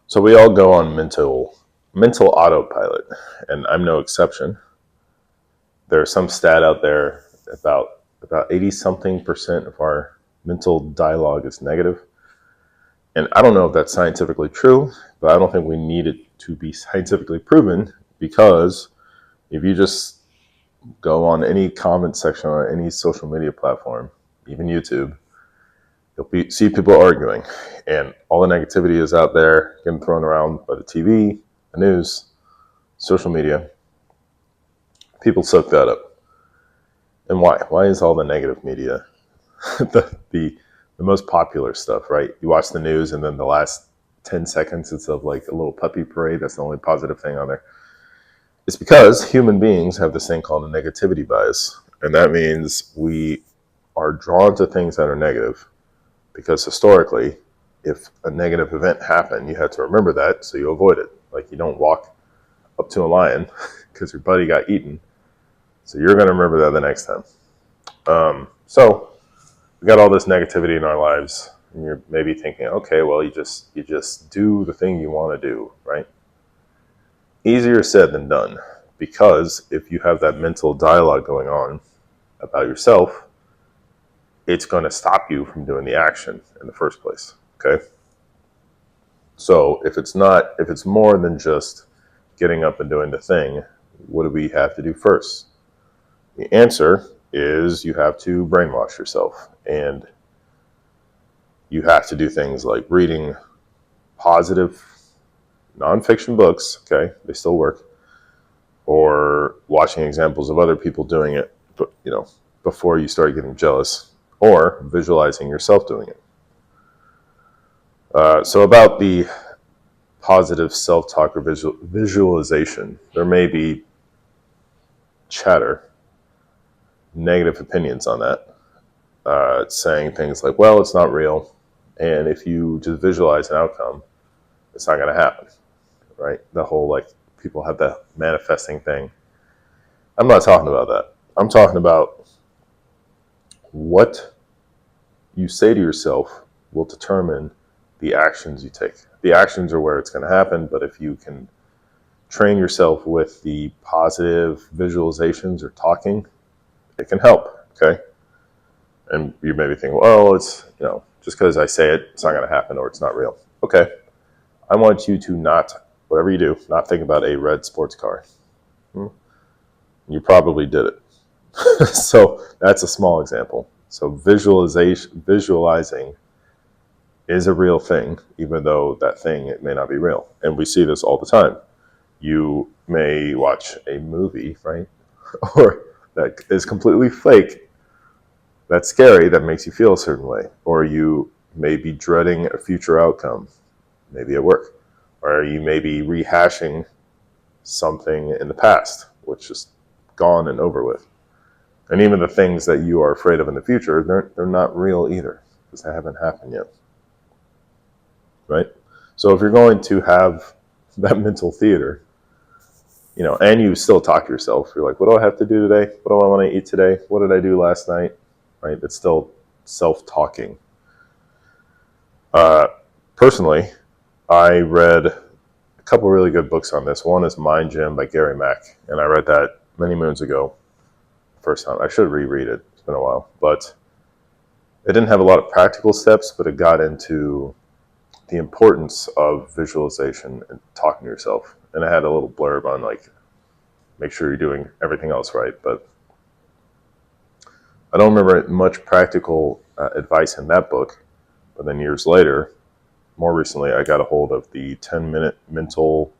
So we all go on mental autopilot, and I'm no exception. There's some stat out there about 80 something percent of our mental dialogue is negative. And I don't know if that's scientifically true, but I don't think we need it to be scientifically proven, because if you just go on any comment section on any social media platform, even YouTube, see people arguing, and all the negativity is out there getting thrown around by the TV, the news, social media. People soak that up. And why? Why is all the negative media the most popular stuff, right? You watch the news, and then the last 10 seconds it's of like a little puppy parade. That's the only positive thing on there. It's because human beings have this thing called a negativity bias. And that means we are drawn to things that are negative because historically, if a negative event happened, you had to remember that so you avoid it. Like, you don't walk up to a lion because your buddy got eaten. So you're going to remember that the next time. So we got all this negativity in our lives, and you're maybe thinking, okay, well, you just do the thing you want to do, right? Easier said than done, because if you have that mental dialogue going on about yourself, it's going to stop you from doing the action in the first place. Okay. So if it's more than just getting up and doing the thing, what do we have to do first? The answer is you have to brainwash yourself, and you have to do things like reading positive nonfiction books. Okay, they still work. Or watching examples of other people doing it, before you start getting jealous, or visualizing yourself doing it. So about the positive self-talk or visualization, there may be chatter, negative opinions on that, saying things like, well, it's not real, and if you just visualize an outcome, it's not going to happen, right? The whole, like, people have that manifesting thing. I'm not talking about that. I'm talking about what you say to yourself will determine the actions you take. The actions are where it's going to happen, but if you can train yourself with the positive visualizations or talking, it can help, okay? And you may be thinking, well, it's, just because I say it, it's not going to happen, or it's not real. Okay. I want you to not, whatever you do, not think about a red sports car. You probably did it. So that's a small example. So visualizing is a real thing, even though that thing, it may not be real. And we see this all the time. You may watch a movie, right? Or that is completely fake, that's scary, that makes you feel a certain way. Or you may be dreading a future outcome, maybe at work. Or you may be rehashing something in the past, which is gone and over with. And even the things that you are afraid of in the future, they're not real either, because they haven't happened yet. Right? So if you're going to have that mental theater, and you still talk to yourself, you're like, what do I have to do today? What do I want to eat today? What did I do last night? Right? It's still self-talking. Personally, I read a couple really good books on this. One is Mind Gym by Gary Mack, and I read that many moons ago. First time. I should reread it. It's been a while. But it didn't have a lot of practical steps, but it got into the importance of visualization and talking to yourself. And I had a little blurb on, like, make sure you're doing everything else right. But I don't remember much practical advice in that book. But then years later, more recently, I got a hold of the 10-minute mental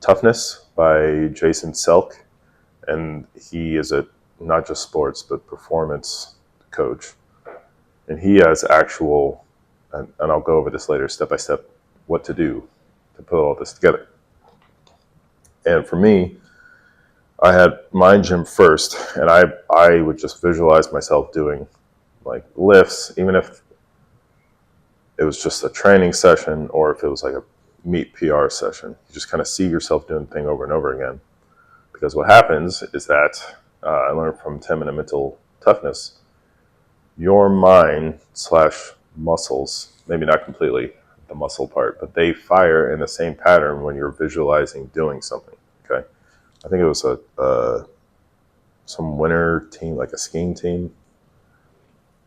toughness by Jason Selk. And he is not just sports, but performance coach. And he has actual, and I'll go over this later, step by step, what to do to put all this together. And for me, I had Mind Gym first, and I would just visualize myself doing, like, lifts, even if it was just a training session or if it was like a meet PR session. You just kind of see yourself doing the thing over and over again. Because what happens is that, I learned from 10-minute mental toughness, your mind / muscles, maybe not completely, the muscle part, but they fire in the same pattern when you're visualizing doing something. Okay, I think it was some winter team, like a skiing team.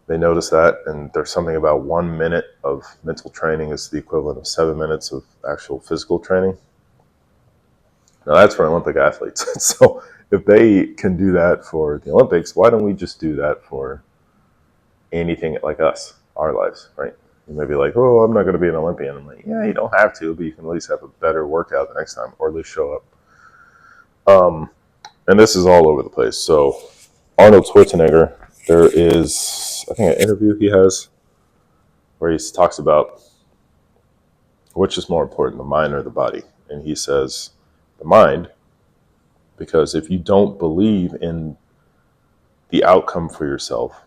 They noticed that, and there's something about 1 minute of mental training is the equivalent of 7 minutes of actual physical training. Now that's for Olympic athletes. So if they can do that for the Olympics, why don't we just do that for anything like us, our lives, right? You may be like, oh, I'm not going to be an Olympian. I'm like, yeah, you don't have to, but you can at least have a better workout the next time, or at least show up. And this is all over the place. So Arnold Schwarzenegger, there is, I think, an interview he has where he talks about which is more important, the mind or the body. And he says the mind, because if you don't believe in the outcome for yourself,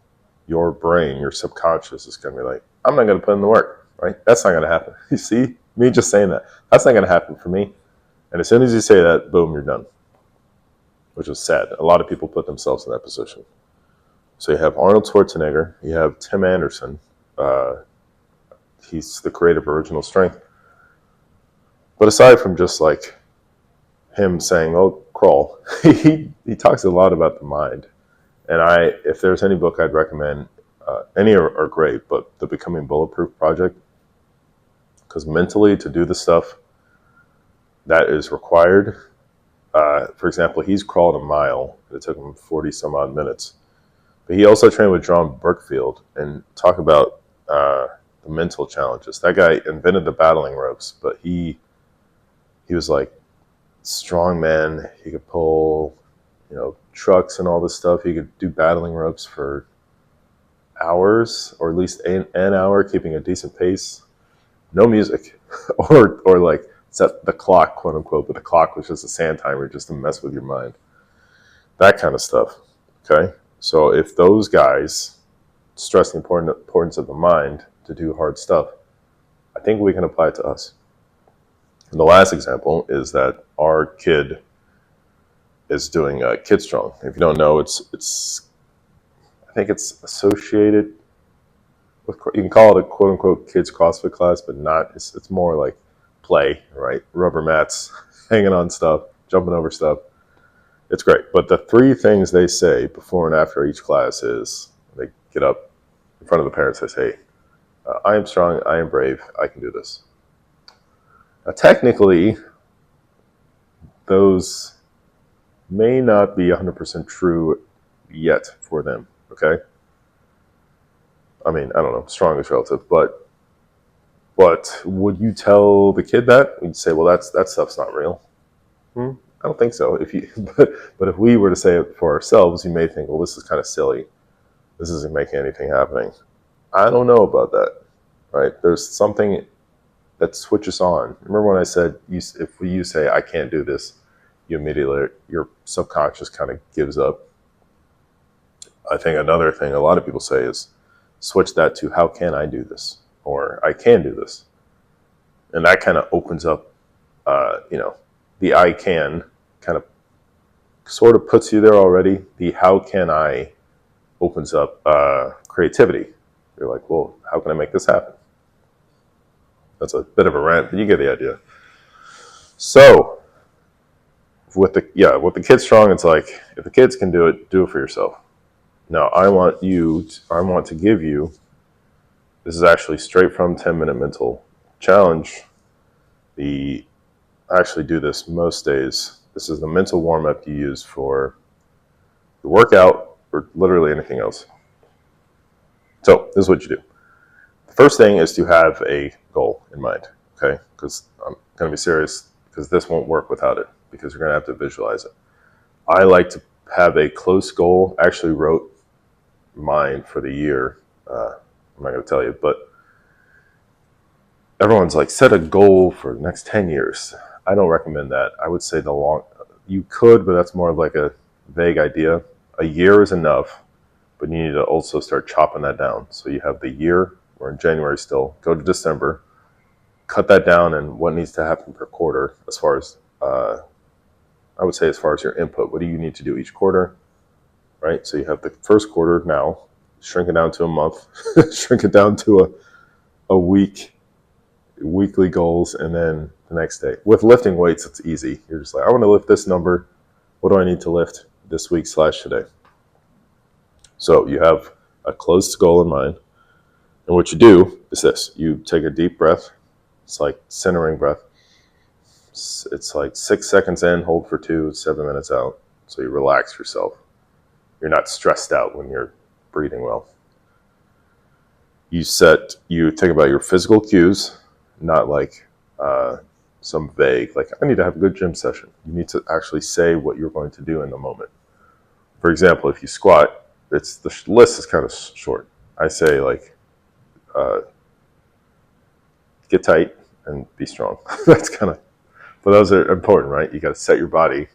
your brain, your subconscious is going to be like, I'm not going to put in the work, right? That's not going to happen. You see, me just saying that, that's not going to happen for me. And as soon as you say that, boom, you're done, which is sad. A lot of people put themselves in that position. So you have Arnold Schwarzenegger, you have Tim Anderson. He's the creator of Original Strength. But aside from just like him saying, oh, crawl, he talks a lot about the mind. And if there's any book I'd recommend, any are great, but the Becoming Bulletproof Project, because mentally to do the stuff that is required, for example, he's crawled a mile. It took him 40 some odd minutes. But he also trained with John Berkfield and talk about the mental challenges. That guy invented the battling ropes, but he was like strong man. He could pull, trucks and all this stuff. He could do battling ropes for hours, or at least an hour, keeping a decent pace. No music, or like set the clock, quote unquote, but the clock was just a sand timer just to mess with your mind. That kind of stuff. Okay, so if those guys stress the importance of the mind to do hard stuff, I think we can apply it to us. And the last example is that our kid is doing Kid Strong. If you don't know, it's I think it's associated with, you can call it a quote unquote kids CrossFit class, but not. It's more like play, right? Rubber mats, hanging on stuff, jumping over stuff. It's great. But the three things they say before and after each class is they get up in front of the parents. They say, I am strong, I am brave, I can do this. Now, technically, those may not be 100% true yet for them, okay? I mean, I don't know, strong is relative, but would you tell the kid that? You'd say, well, that stuff's not real. I don't think so. But if we were to say it for ourselves, you may think, well, this is kind of silly. This isn't making anything happening. I don't know about that, right? There's something that switches on. Remember when I said, if you say, I can't do this, you immediately, your subconscious kind of gives up. I think another thing a lot of people say is switch that to, how can I do this? Or I can do this. And that kind of opens up, the I can kind of sort of puts you there already. The how can I opens up creativity. You're like, well, how can I make this happen? That's a bit of a rant, but you get the idea. So with the Kid Strong, it's like, if the kids can do it for yourself. Now, I want to give you, this is actually straight from 10-Minute Mental Challenge. I actually do this most days. This is the mental warm-up you use for the workout or literally anything else. So this is what you do. The first thing is to have a goal in mind, okay? Because I'm going to be serious, because this won't work without it, because you're going to have to visualize it. I like to have a close goal. I actually wrote mine for the year. I'm not going to tell you, but everyone's like, set a goal for the next 10 years. I don't recommend that. I would say you could, but that's more of like a vague idea. A year is enough, but you need to also start chopping that down. So you have the year, we're in January still, go to December, cut that down, and what needs to happen per quarter as far as, I would say as far as your input, what do you need to do each quarter, right? So you have the first quarter now, shrink it down to a month, shrink it down to a week, weekly goals, and then the next day. With lifting weights, it's easy. You're just like, I want to lift this number. What do I need to lift this week / today? So you have a close goal in mind. And what you do is this. You take a deep breath. It's like centering breath. It's like 6 seconds in, hold for 2, 7 minutes out. So you relax yourself. You're not stressed out when you're breathing well. You think about your physical cues, not like some vague, like, I need to have a good gym session. You need to actually say what you're going to do in the moment. For example, if you squat, the list is kind of short. I say, like, get tight and be strong. That's kind of, but those are important, right? You got to set your body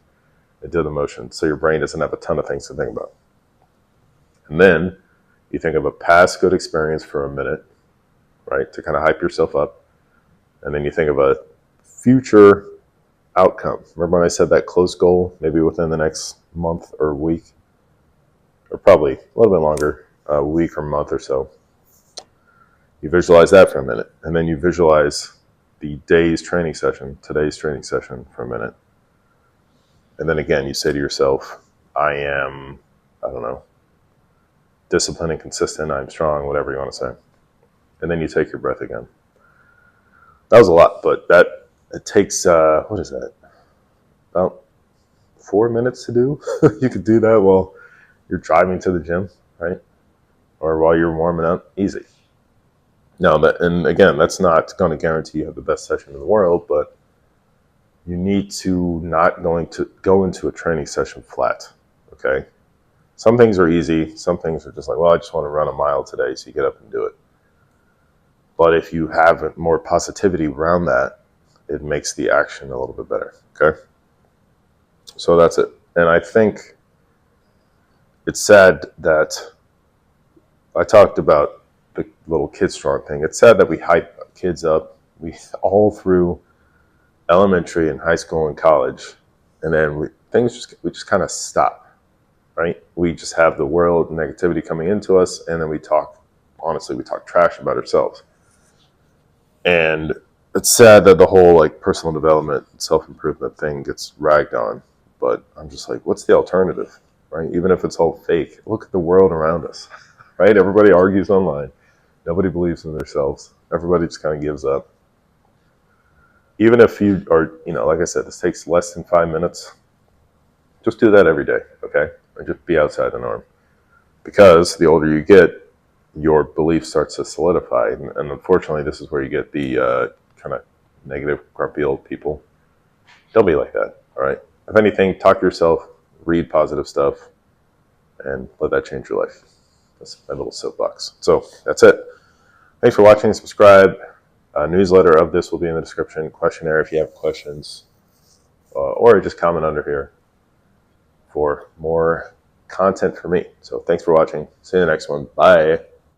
and do the motion so your brain doesn't have a ton of things to think about. And then you think of a past good experience for a minute, right, to kind of hype yourself up. And then you think of a future outcome. Remember when I said that close goal, maybe within the next month or week, or probably a little bit longer, a week or month or so. You visualize that for a minute, and then you visualize the today's training session for a minute. And then again, you say to yourself, I am, I don't know, disciplined and consistent, I'm strong, whatever you want to say. And then you take your breath again. That was a lot, but it takes, what is that? About 4 minutes to do. You could do that while you're driving to the gym, right? Or while you're warming up, easy. Now, and again, that's not going to guarantee you have the best session in the world, but you need to not going to go into a training session flat, okay? Some things are easy. Some things are just like, well, I just want to run a mile today, so you get up and do it. But if you have more positivity around that, it makes the action a little bit better, okay? So that's it. And I think it's sad that I talked about the little Kid Strong thing. It's sad that we hype kids up. We all through elementary and high school and college, and then we just kind of stop, right? We just have the world negativity coming into us, and then we talk trash about ourselves. And it's sad that the whole like personal development, self-improvement thing gets ragged on. But I'm just like, what's the alternative, right? Even if it's all fake, look at the world around us, right? Everybody argues online. Nobody believes in themselves. Everybody just kind of gives up. Even if you are, like I said, this takes less than 5 minutes. Just do that every day, okay? And just be outside the norm. Because the older you get, your belief starts to solidify. And unfortunately, this is where you get the kind of negative, grumpy old people. Don't be like that, all right? If anything, talk to yourself, read positive stuff, and let that change your life. That's my little soapbox. So that's it. Thanks for watching. Subscribe. A newsletter of this will be in the description. Questionnaire if you have questions. Or just comment under here for more content for me. So thanks for watching. See you in the next one. Bye.